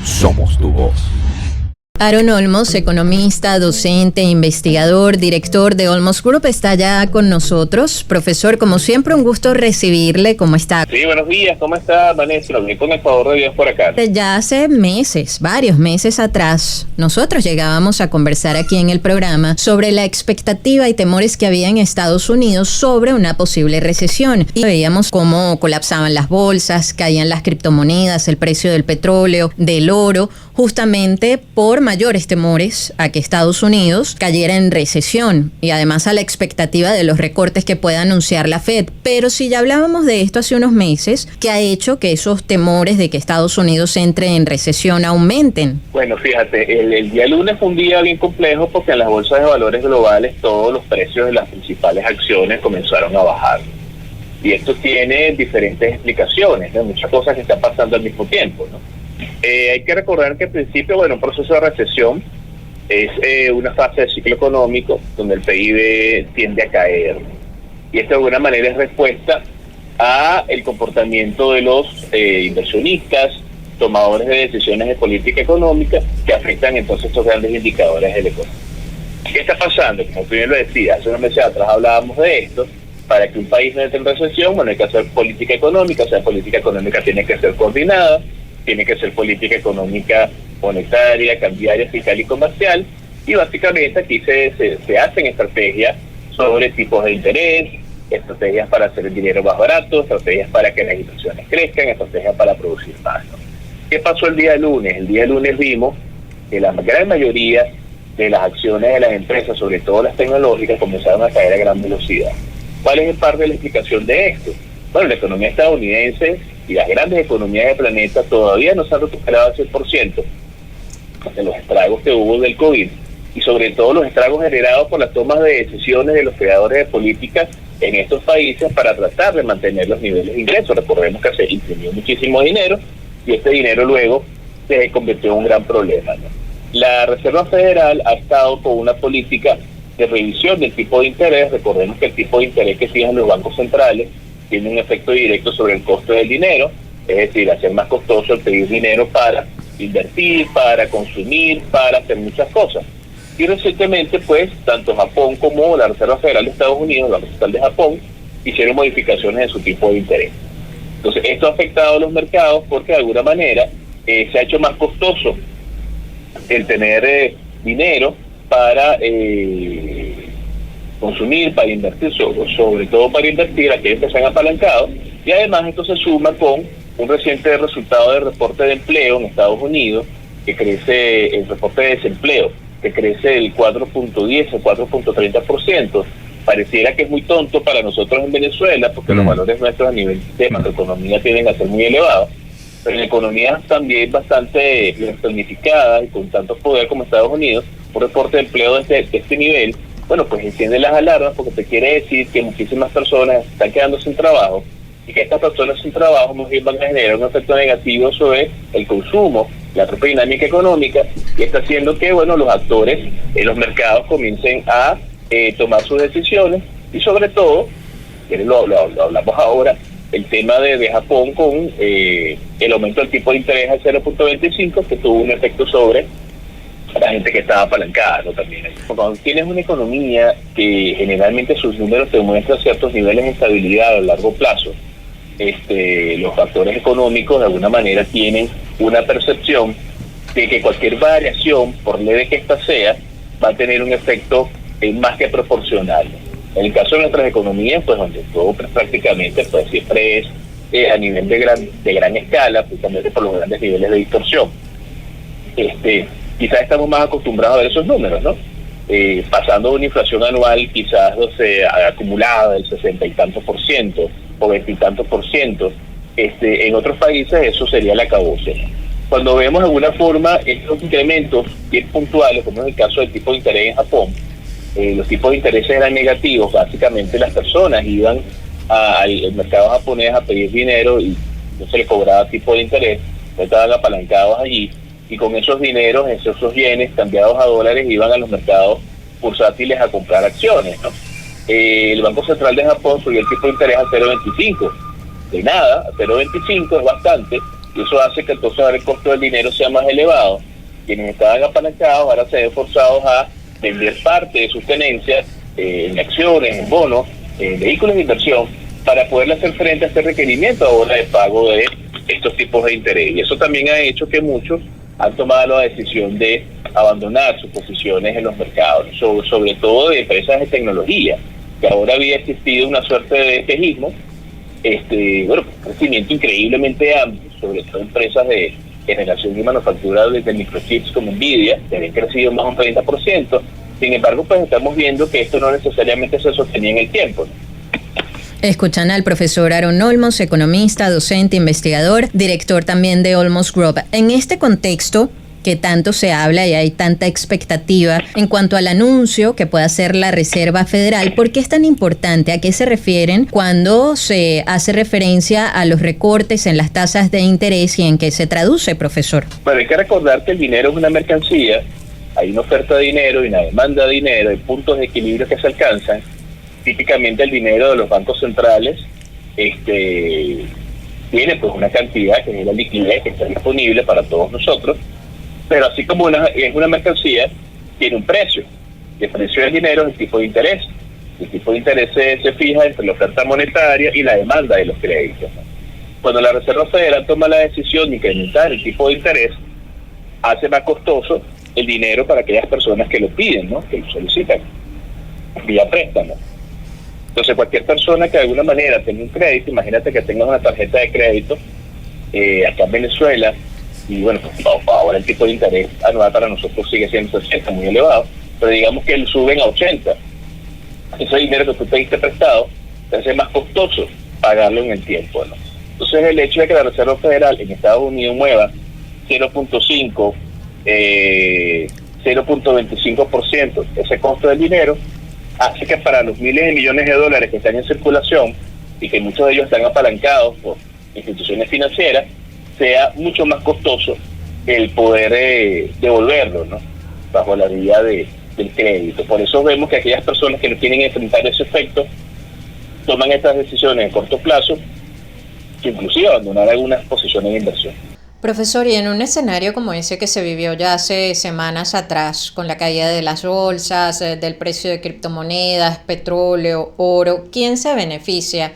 somos tu voz. Aaron Olmos, economista, docente, investigador, director de Olmos Group, está ya con nosotros. Profesor, como siempre, un gusto recibirle. ¿Cómo está? Sí, buenos días. ¿Cómo está, Vanessa? Lo vi con el favor de Dios por acá. Ya hace meses, varios meses atrás, nosotros llegábamos a conversar aquí en el programa sobre la expectativa y temores que había en Estados Unidos sobre una posible recesión. Y veíamos cómo colapsaban las bolsas, caían las criptomonedas, el precio del petróleo, del oro, justamente por mayores temores a que Estados Unidos cayera en recesión y además a la expectativa de los recortes que pueda anunciar la Fed. Pero si ya hablábamos de esto hace unos meses, ¿qué ha hecho que esos temores de que Estados Unidos entre en recesión aumenten? Bueno, fíjate, el día lunes fue un día bien complejo porque en las bolsas de valores globales todos los precios de las principales acciones comenzaron a bajar. Y esto tiene diferentes explicaciones, ¿no? Muchas cosas que están pasando al mismo tiempo, ¿no? Hay que recordar que al principio, un proceso de recesión es una fase del ciclo económico donde el PIB tiende a caer. Y esto de alguna manera es respuesta a el comportamiento de los inversionistas, tomadores de decisiones de política económica que afectan entonces estos grandes indicadores de la economía. ¿Qué está pasando? Como tú bien lo decías, hace unos meses atrás hablábamos de esto. Para que un país no entre en recesión, hay que hacer política económica, política económica tiene que ser coordinada, tiene que ser política económica monetaria, cambiaria, fiscal y comercial, y básicamente aquí se hacen estrategias sobre tipos de interés, estrategias para hacer el dinero más barato, estrategias para que las inversiones crezcan, estrategias para producir más, ¿no? ¿Qué pasó el día lunes? El día lunes vimos que la gran mayoría de las acciones de las empresas, sobre todo las tecnológicas, comenzaron a caer a gran velocidad. ¿Cuál es parte de la explicación de esto? Bueno, la economía estadounidense y las grandes economías del planeta todavía no se han recuperado al 100% de los estragos que hubo del COVID y sobre todo los estragos generados por las tomas de decisiones de los creadores de políticas en estos países para tratar de mantener los niveles de ingresos. Recordemos que se imprimió muchísimo dinero y este dinero luego se convirtió en un gran problema, ¿no? La Reserva Federal ha estado con una política de revisión del tipo de interés. Recordemos que el tipo de interés que fijan los bancos centrales tiene un efecto directo sobre el costo del dinero, es decir, hacer más costoso el pedir dinero para invertir, para consumir, para hacer muchas cosas. Y recientemente, pues, tanto Japón como la Reserva Federal de Estados Unidos, la Banco Central de Japón, hicieron modificaciones en su tipo de interés. Entonces, esto ha afectado a los mercados porque de alguna manera se ha hecho más costoso el tener dinero para consumir, para invertir, sobre todo para invertir, aquellos que se han apalancado, y además esto se suma con un reciente resultado de reporte de empleo en Estados Unidos, que crece, el reporte de desempleo, que crece el 4.10 al 4.30%. Pareciera que es muy tonto para nosotros en Venezuela, porque los valores nuestros a nivel de macroeconomía tienden a ser muy elevados, pero en economías también bastante planificadas y con tanto poder como Estados Unidos, un reporte de empleo de este nivel, pues enciende las alarmas porque te quiere decir que muchísimas personas están quedando sin trabajo y que estas personas sin trabajo más bien van a generar un efecto negativo sobre el consumo, la propia dinámica económica, y está haciendo que los actores en los mercados comiencen a tomar sus decisiones y sobre todo, lo hablamos ahora, el tema de Japón con el aumento del tipo de interés al 0.25 que tuvo un efecto sobre la gente que estaba apalancada, ¿no? También. Cuando tienes una economía que generalmente sus números te muestran ciertos niveles de estabilidad a largo plazo, los factores económicos de alguna manera tienen una percepción de que cualquier variación, por leve que ésta sea, va a tener un efecto más que proporcional. En el caso de nuestras economías, donde todo prácticamente siempre es a nivel de gran escala, precisamente por los grandes niveles de distorsión. Quizás estamos más acostumbrados a ver esos números, ¿no? Pasando de una inflación anual quizás acumulada del 60 y tantos por ciento o 20 y tantos por ciento, en otros países eso sería el acabose. Cuando vemos de alguna forma estos incrementos bien puntuales, como es el caso del tipo de interés en Japón, los tipos de intereses eran negativos, básicamente las personas iban al mercado japonés a pedir dinero y no se les cobraba tipo de interés, estaban apalancados allí, y con esos dineros, esos yenes cambiados a dólares, iban a los mercados bursátiles a comprar acciones, ¿no? El Banco Central de Japón subió el tipo de interés a 0.25, de nada, a 0.25 es bastante, y eso hace que entonces ahora el costo del dinero sea más elevado. Quienes estaban apalancados ahora se ven forzados a vender parte de sus tenencias en acciones, en bonos, en vehículos de inversión, para poder hacer frente a este requerimiento ahora de pago de estos tipos de interés. Y eso también ha hecho que muchos han tomado la decisión de abandonar sus posiciones en los mercados, sobre todo de empresas de tecnología, que ahora había existido una suerte de espejismo, un crecimiento increíblemente amplio, sobre todo empresas de generación y manufactura de microchips como Nvidia, que habían crecido más de un 30%. Sin embargo, pues estamos viendo que esto no necesariamente se sostenía en el tiempo, ¿no? Escuchan al profesor Aaron Olmos, economista, docente, investigador, director también de Olmos Group. En este contexto que tanto se habla y hay tanta expectativa en cuanto al anuncio que pueda hacer la Reserva Federal, ¿por qué es tan importante? ¿A qué se refieren cuando se hace referencia a los recortes en las tasas de interés y en qué se traduce, profesor? Bueno, hay que recordar que el dinero es una mercancía, hay una oferta de dinero y una demanda de dinero, hay puntos de equilibrio que se alcanzan. Típicamente el dinero de los bancos centrales tiene pues una cantidad que es la liquidez que está disponible para todos nosotros, pero así como es una mercancía, tiene un precio. El precio del dinero es el tipo de interés. El tipo de interés se fija entre la oferta monetaria y la demanda de los créditos. Cuando la Reserva Federal toma la decisión de incrementar el tipo de interés, hace más costoso el dinero para aquellas personas que lo piden, ¿no? Que lo solicitan vía préstamo. Entonces cualquier persona que de alguna manera tenga un crédito, imagínate que tengas una tarjeta de crédito acá en Venezuela, y bueno, pues ahora el tipo de interés anual para nosotros sigue siendo 60, muy elevado, pero digamos que lo suben a 80. Ese dinero que tú pediste prestado te hace más costoso pagarlo en el tiempo, ¿no? Entonces el hecho de que la Reserva Federal en Estados Unidos mueva 0.5, 0.25% ese costo del dinero, hace que para los miles de millones de dólares que están en circulación y que muchos de ellos están apalancados por instituciones financieras, sea mucho más costoso el poder devolverlo, ¿no? Bajo la vía del crédito. Por eso vemos que aquellas personas que no quieren enfrentar ese efecto toman estas decisiones a corto plazo, que inclusive abandonar algunas posiciones de inversión. Profesor, y en un escenario como ese que se vivió ya hace semanas atrás, con la caída de las bolsas, del precio de criptomonedas, petróleo, oro, ¿quién se beneficia?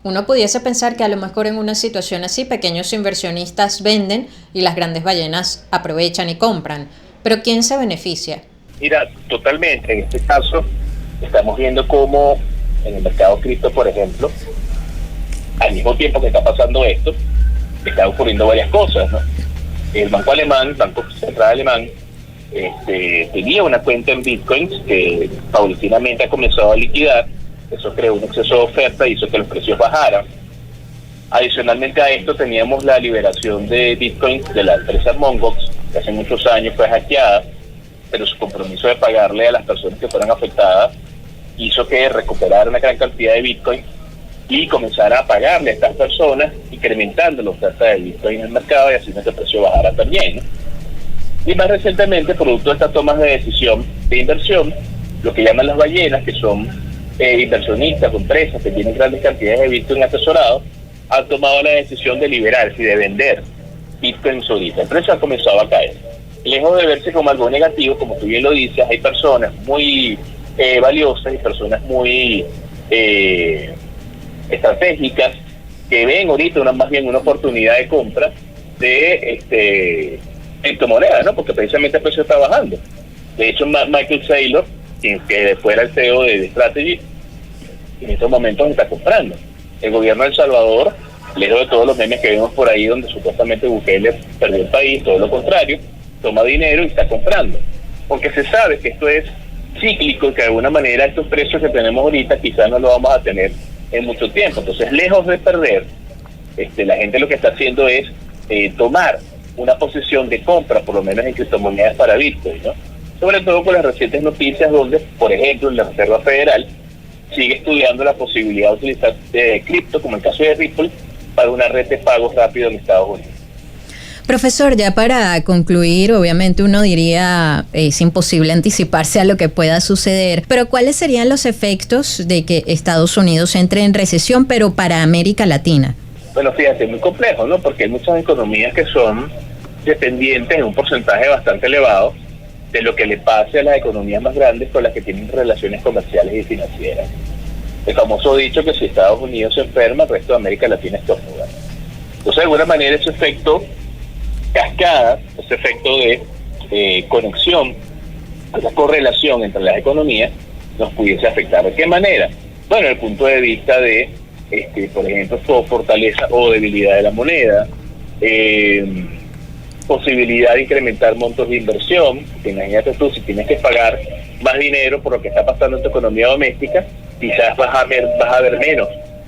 Uno pudiese pensar que a lo mejor en una situación así pequeños inversionistas venden y las grandes ballenas aprovechan y compran, pero ¿quién se beneficia? Mira, totalmente. En este caso estamos viendo cómo en el mercado cripto, por ejemplo, al mismo tiempo que está pasando esto, están ocurriendo varias cosas, ¿no? El banco alemán, el Banco Central Alemán, tenía una cuenta en bitcoins que paulatinamente ha comenzado a liquidar. Eso creó un exceso de oferta y hizo que los precios bajaran. Adicionalmente a esto teníamos la liberación de bitcoins de la empresa Mongox, que hace muchos años fue hackeada, pero su compromiso de pagarle a las personas que fueran afectadas hizo que recuperara una gran cantidad de bitcoins y comenzara a pagarle a estas personas, incrementando la oferta de bitcoin en el mercado y haciendo que el precio bajara también, ¿no? Y más recientemente, producto de estas tomas de decisión de inversión, lo que llaman las ballenas, que son inversionistas o empresas que tienen grandes cantidades de bitcoin atesorados, han tomado la decisión de liberarse y de vender bitcoin ahorita. El precio ha comenzado a caer. Lejos de verse como algo negativo, como tú bien lo dices, hay personas muy valiosas y personas muy estratégicas que ven ahorita más bien una oportunidad de compra de criptomonedas, ¿no? Porque precisamente el precio está bajando. De hecho, Michael Saylor, que fuera el CEO de Strategy, en estos momentos está comprando. El gobierno de El Salvador, lejos de todos los memes que vemos por ahí donde supuestamente Bukele perdió el país, todo lo contrario, toma dinero y está comprando. Porque se sabe que esto es cíclico y que de alguna manera estos precios que tenemos ahorita quizás no lo vamos a tener en mucho tiempo. Entonces, lejos de perder, la gente lo que está haciendo es tomar una posición de compra, por lo menos en criptomonedas para Bitcoin, ¿no? Sobre todo con las recientes noticias donde, por ejemplo, la Reserva Federal sigue estudiando la posibilidad de utilizar cripto, como el caso de Ripple, para una red de pagos rápido en Estados Unidos. Profesor, ya para concluir, obviamente uno diría es imposible anticiparse a lo que pueda suceder, pero ¿cuáles serían los efectos de que Estados Unidos entre en recesión, pero para América Latina? Bueno, fíjate, es muy complejo, ¿no? Porque hay muchas economías que son dependientes en un porcentaje bastante elevado de lo que le pase a las economías más grandes con las que tienen relaciones comerciales y financieras. El famoso dicho que si Estados Unidos se enferma, el resto de América Latina estornuda. Entonces, de alguna manera, ese efecto cascada, ese efecto de conexión, esa correlación entre las economías, nos pudiese afectar. ¿De qué manera? Bueno, desde el punto de vista de, por ejemplo, fortaleza o debilidad de la moneda, posibilidad de incrementar montos de inversión. Imagínate tú, si tienes que pagar más dinero por lo que está pasando en tu economía doméstica, quizás vas a ver menos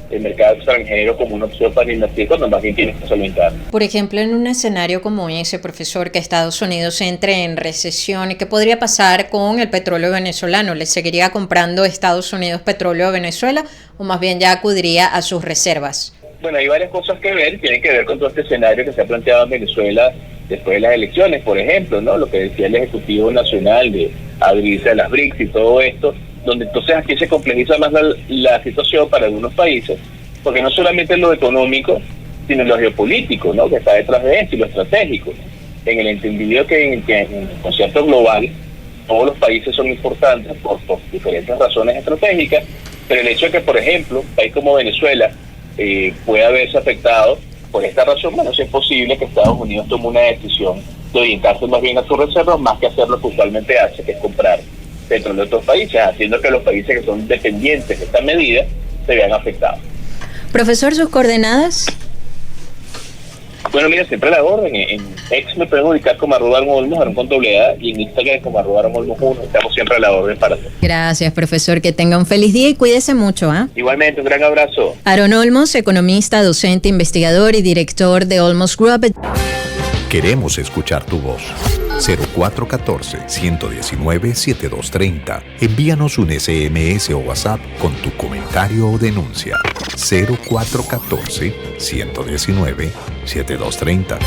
el mercado extranjero como una opción para invertir cuando más bien tienes que solventar. Por ejemplo, en un escenario como ese, profesor, que Estados Unidos entre en recesión, ¿qué podría pasar con el petróleo venezolano? ¿Le seguiría comprando Estados Unidos petróleo a Venezuela o más bien ya acudiría a sus reservas? Bueno, hay varias cosas que ver, tienen que ver con todo este escenario que se ha planteado en Venezuela después de las elecciones, por ejemplo, ¿no? Lo que decía el Ejecutivo Nacional de abrirse a las BRICS y todo esto, donde entonces aquí se complejiza más la situación para algunos países, porque no solamente es lo económico, sino lo geopolítico, ¿no? Que está detrás de esto y lo estratégico, en el entendido que en el concierto global todos los países son importantes por diferentes razones estratégicas, pero el hecho de que, por ejemplo, un país como Venezuela pueda verse afectado por esta razón, bueno, si es posible que Estados Unidos tome una decisión de orientarse más bien a sus reservas, más que hacer lo que usualmente hace, que es comprar petróleo de otros países, haciendo que los países que son dependientes de esta medida se vean afectados. Profesor, ¿sus coordenadas? Bueno, mira, siempre a la orden. En X me pueden ubicar como @AronOlmos, Aron con doble A, y en Instagram como @AronOlmos1. Estamos siempre a la orden para todos. Gracias, profesor. Que tenga un feliz día y cuídese mucho, ¿ah? Igualmente, un gran abrazo. Aron Olmos, economista, docente, investigador y director de Olmos Group. Queremos escuchar tu voz. 0414-119-7230. Envíanos un SMS o WhatsApp con tu comentario o denuncia. 0414-119-7230.